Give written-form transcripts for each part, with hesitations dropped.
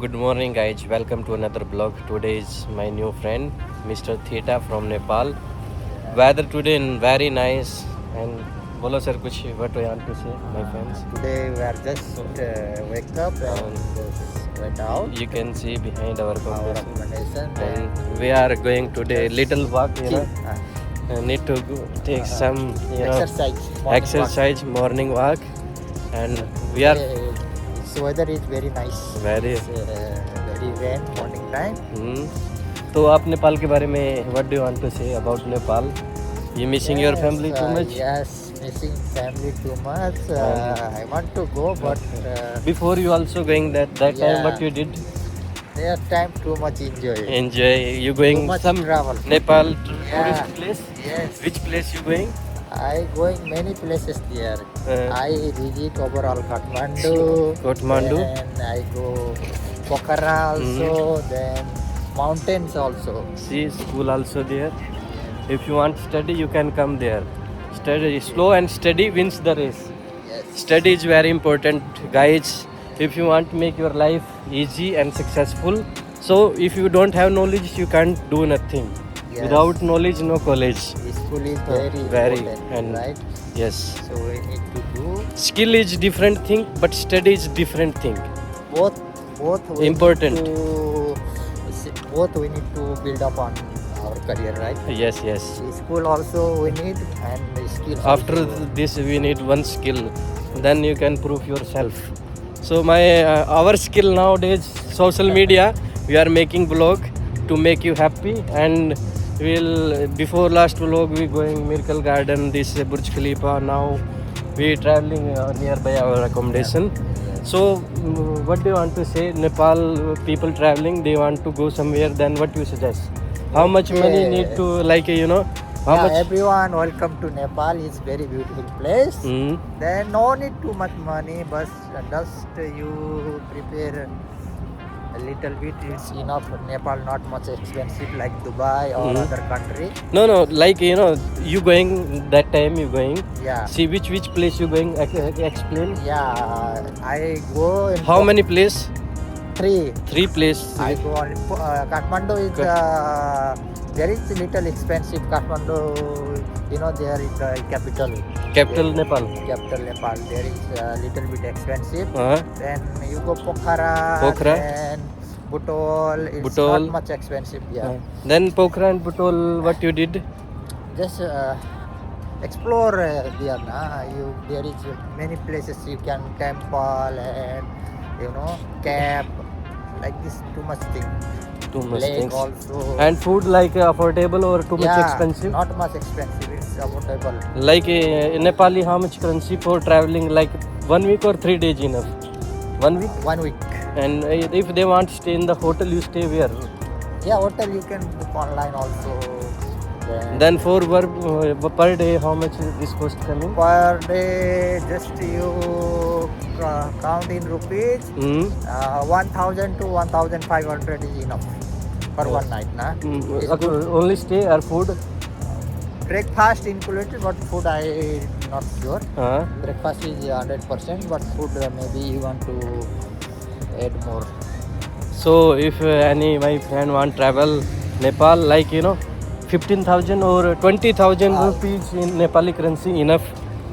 Good morning, guys. Welcome to another blog. Today is my new friend, Mr. Theta from Nepal. Weather today very nice. And bolo sir, kuch what do you want to say, my friends? Today we are just wake up and just went out You can see behind our our accommodation. accommodation And we are going today little walk. Need to take some exercise morning walk, and we are This weather is very nice. very. It's, very rain morning time. तो आप नेपाल के बारे में what do you want to say about Nepal? You missing your family too much? Yes, missing family too much. I want to go, but Before you also going that time Yeah. what you did? there's time too much enjoy. Enjoy. You Too going much some travel. Nepal Yeah. tourist place? Yes, Which place you going? I going many places there. I visit overall Kathmandu. Kathmandu. And I go Pokhara also. Then mountains also. See, school also there. If you want study, you can come there. Study slow and steady wins the race. Yes. Study is very important, guys. If you want to make your life easy and successful, so if you don't have knowledge, you can't do nothing. Yes. Without knowledge, no college. School is very Very, important, and right? Yes, So we need to do skill is different thing, but study is different thing. both. We Important. Need to, both we need to build up on our career, right? Yes, yes. School also we need, and skills. After also. this, we need one skill. Then you can prove yourself. So our skill nowadays, social media. We are making vlog to make you happy, and we'll before last vlog we going Miracle Garden, this Burj Khalifa. Now we traveling nearby our accommodation. So what do you want to say? Nepal people traveling, they want to go somewhere. Then what you suggest? How much money need to how much? Everyone welcome to Nepal. It's very beautiful place. Hmm. Then no need too much money, but just you prepare a little bit. It's enough. Nepal not much expensive like Dubai or other country. No, like you going that time you going. Yeah. See which place you going. Explain. Yeah, I go in How many place? three. Place. I go on Kathmandu is very little expensive. Kathmandu, there is the capital. Capital Nepal. Capital Nepal. There is a little bit expensive. Uh-huh. Then you go Pokhara. Then Butol. It's Butol. not much expensive. Yeah. Then Pokhara and Butol, what you did? Just explore there. There is many places you can temple and camp like this. Too much thing. Too much Lake things. also. And food like affordable or too much expensive? Not much expensive. It's affordable. Like in Nepali, how much currency for traveling? Like 1 week or 3 days enough? 1 week. 1 week. And if they want to stay in the hotel, you stay where? Yeah, hotel you can book online also. Then for per day, how much is this cost coming? Per day, just you count in rupees. 1,000 to 1,500 is enough for one night. It's good. Only stay or food? Breakfast included, but food I not sure. Uh-huh. Breakfast is 100%, but food maybe you want to add more. So if any my friend want travel Nepal, like 15,000 or 20,000 rupees in Nepali currency enough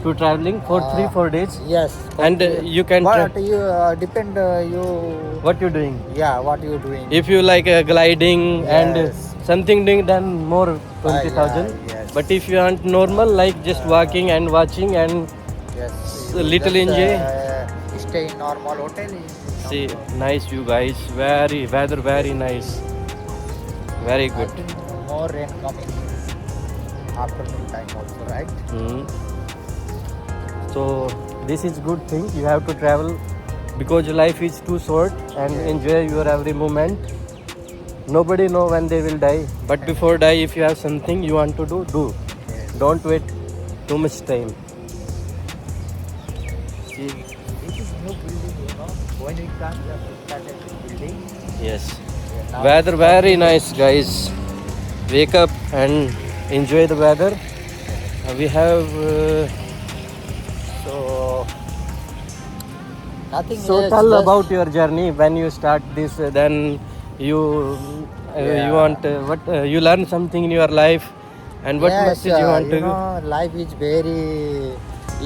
to traveling for 3-4 days. Yes. And you can. What you depend you. What you doing? Yeah, what you doing? If you like gliding and Yes. something doing, then more 20,000. yes. But if you want normal, like just walking and watching and Yes. little just, enjoy. Stay in normal hotel. See, nice view, guys. Very weather, very nice. Very I good. think more rain coming afternoon time also, right? So this is good thing. You have to travel because life is too short and enjoy your every moment. Nobody know when they will die. But before die, if you have something you want to do. Yes. Don't wait too much time. See, This is new building, When we come, we have to start a building. yes. Now Weather very nice, guys. Wake up and enjoy the weather. We have So Nothing. So else, tell just- about your journey when you start this. Then you Yeah. you want what you learn something in your life, and what yes, message you want to know, life is very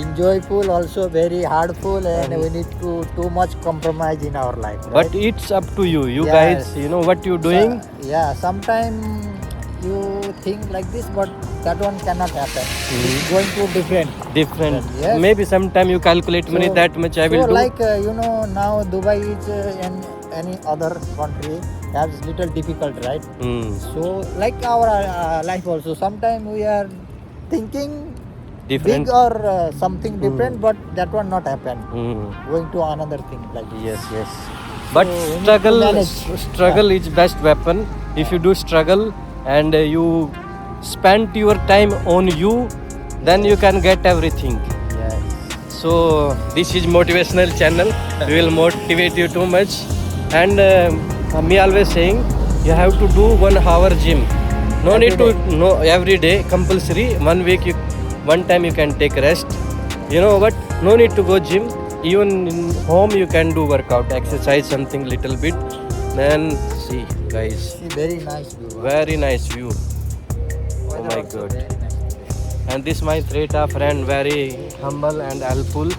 enjoyable, also very hardful, and we need to too much compromise in our life. Right? But it's up to you. You Yes. guys, you know what you're doing. Yeah, sometimes you think like this, but that one cannot happen. It's going to different. Different. Yes. Maybe sometime you calculate money So- that much I will so do. like now Dubai is and any other country has little difficult, right? Hmm. So like our life also, sometimes we are thinking Different. big or something different, but that one not happen. Hmm. Going to another thing like this. Yes, yes. But we need to struggle, manage. struggle is best weapon. If you do struggle and you spend your time on you, then you can get everything. Yes. So this is motivational channel. We will motivate you too much. And me always saying you have to do 1 hour gym. No Every need to no every day compulsory. 1 week one time you can take rest. You know what? No need to go gym. Even in home you can do workout, exercise something little bit. Then see guys, See, very nice view. very nice view. Oh my Also God. very nice. And this my Threata friend, very humble and helpful.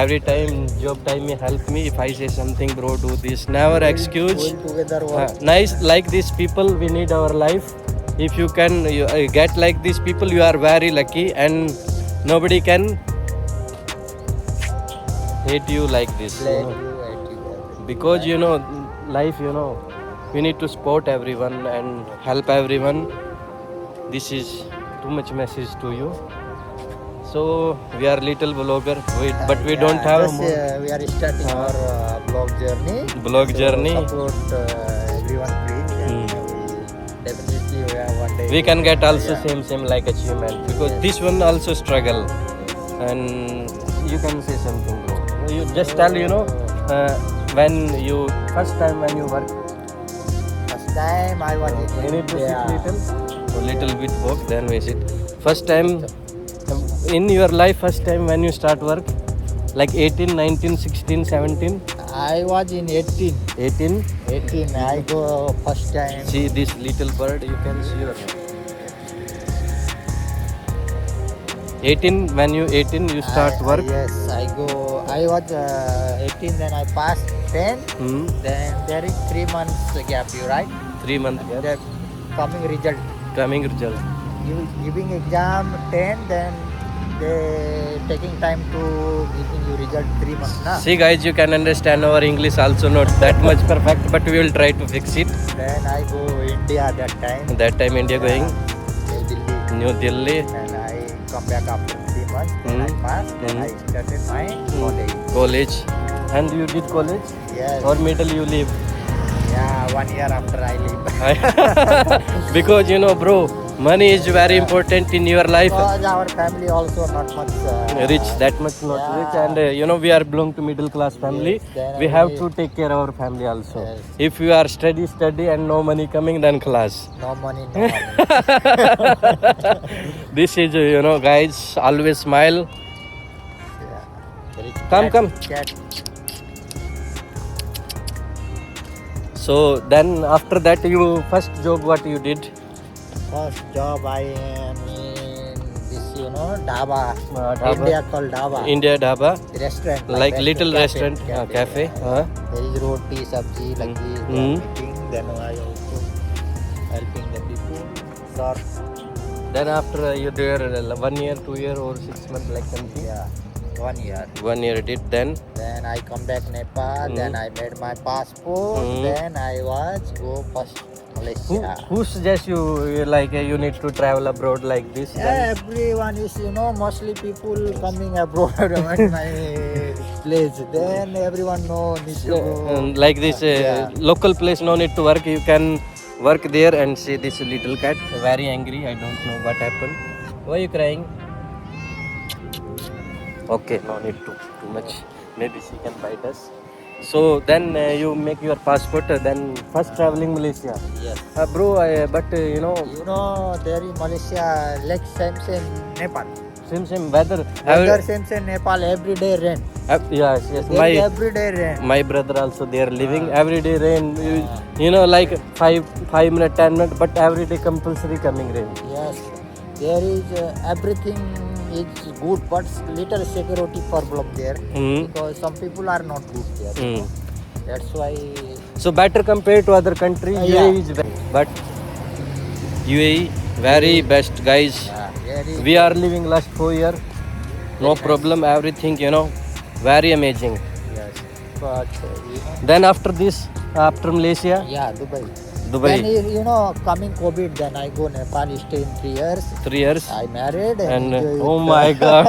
Every time job time he help me. If I say something, bro, do this. Never excuse. Going together work. Nice like these people we need our life. If you can get like these people, you are very lucky, and nobody can hate you like this. you Blame know. you, hate you, everything. Because life, we need to support everyone and help everyone. This is too much message to you. So we are little vlogger, but we don't have just, we are starting our blog journey. blog So journey. Support everyone, please. And we definitely we have one day. We can get also Yeah. same like achievement, because Yes. this one also struggle. And you can say something, bro. You just tell when you first time when you work. First time I was You in need to India. sit little bit walk, then we sit. First time in your life, first time when you start work, like 18, 19, 16, 17, I was in 18. 18. 18. I go first time. See this little bird, you can see your 18, when you 18 you start work. Yes, I go. I was 18, then I passed 10. Hmm. Then there is 3 months gap, you right? 3 months gap. The coming result. Coming result. You giving exam 10, then they taking time to giving you result 3 months na. See guys, you can understand our English also not that much perfect, but we will try to fix it. Then I go India that time. That time India going New Delhi. New Delhi And I come back after 3 months. Then I passed. Then I started my college. college. And you did college Yes. or middle you leave? Yeah, 1 year after I leave. Because bro, money is very important in your life. Because our family also not much Rich, that much not yeah. rich, and we are belong to middle class family. Yes, then We I have will- to take care of our family also. Yes. If you are study and no money coming, then class. no money, no money. This is guys, always smile. Yeah. There is Come, come. Cat. So then after that, you first job what you did? First job I am in this, dhaba. Dhaba. India called dhaba. India dhaba, Restaurant. like little restaurant, cafe. Yeah. There is roti, sabji, like this. They are making. Then I also helping the people. Serve. Then after you there 1 year, 2 year or 6 months like something. Yeah. 1 year. 1 year did then. Then I come back Nepal. Then I made my passport. Then I was go first Malaysia. Who suggests you like you need to travel abroad like this? Yeah, everyone is, mostly people coming abroad at my place. Then everyone know need to go. Like this Yeah. local place, no need to work. You can work there and see this little cat very angry. I don't know what happened. Why are you crying? Okay, no need to too much. Maybe she can bite us. So then you make your passport. Then first traveling Malaysia. Yes. Bro, but There in Malaysia, like same Nepal. same weather. Weather same Nepal every day rain. Yes. There is every day rain. My brother also they are living every day rain. You know, like 5 minutes, 10 minutes, but every day compulsory coming rain. Yes, there is everything is good, but little security problem there Mm. because some people are not good there. Mm. That's why. So better compared to other countries, Yeah. UAE is better. But UAE very best guys. There is. We are living last 4 years, no problem. Everything very amazing. Yes, but Then after this, after Malaysia, yeah, Dubai. Dubai, Then coming COVID, then I go Nepal, stay in 3 years. 3 years. I married And enjoy oh it. my god,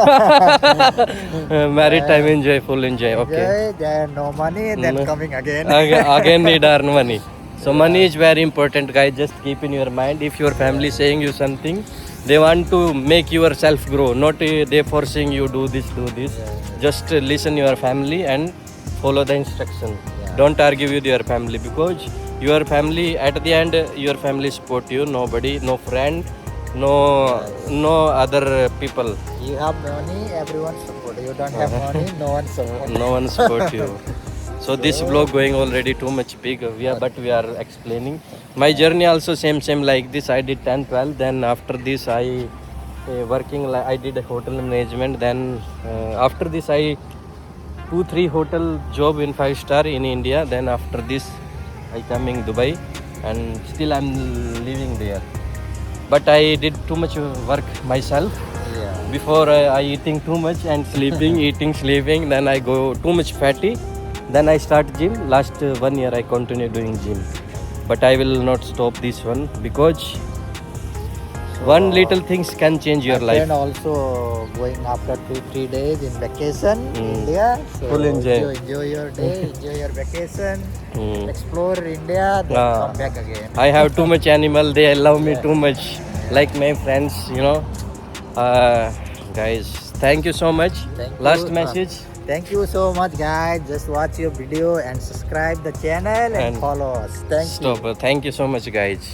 married time enjoy, full enjoy. Okay. Enjoy, then no money, then Mm. coming again. Again need earn money. So money is very important, guys. Just keep in your mind. If your family saying you something, they want to make yourself grow. Not they forcing you do this, do this. Just listen your family and follow the instruction. Yeah. Don't argue with your family because your family at the end your family support you. Nobody, no friend, no other people. You have money, everyone support. You don't have money, no one support. No one support you. So this vlog going already too much big. But we are explaining. My journey also same like this. I did 10, 12. Then after this I working. I did a hotel management. Then after this I 2-3 hotel job in 5-star in India. Then after this I coming Dubai, and still I'm living there. But I did too much work myself. Yeah. Before I eating too much and sleeping, eating, sleeping. Then I go too much fatty. Then I start gym. Last 1 year I continue doing gym. But I will not stop this one because one little things can change your life. And also going after 2-3 days in vacation India. So Full enjoy. Enjoy your day, enjoy your vacation, Mm. explore India, then Ah. come back again. I have too much animal. They love me too much. Like my friends, Guys, thank you so much. Thank you. Last message. Thank you so much, guys. Just watch your video and subscribe the channel and And follow us. Thank you. Stop. Thank you so much, guys.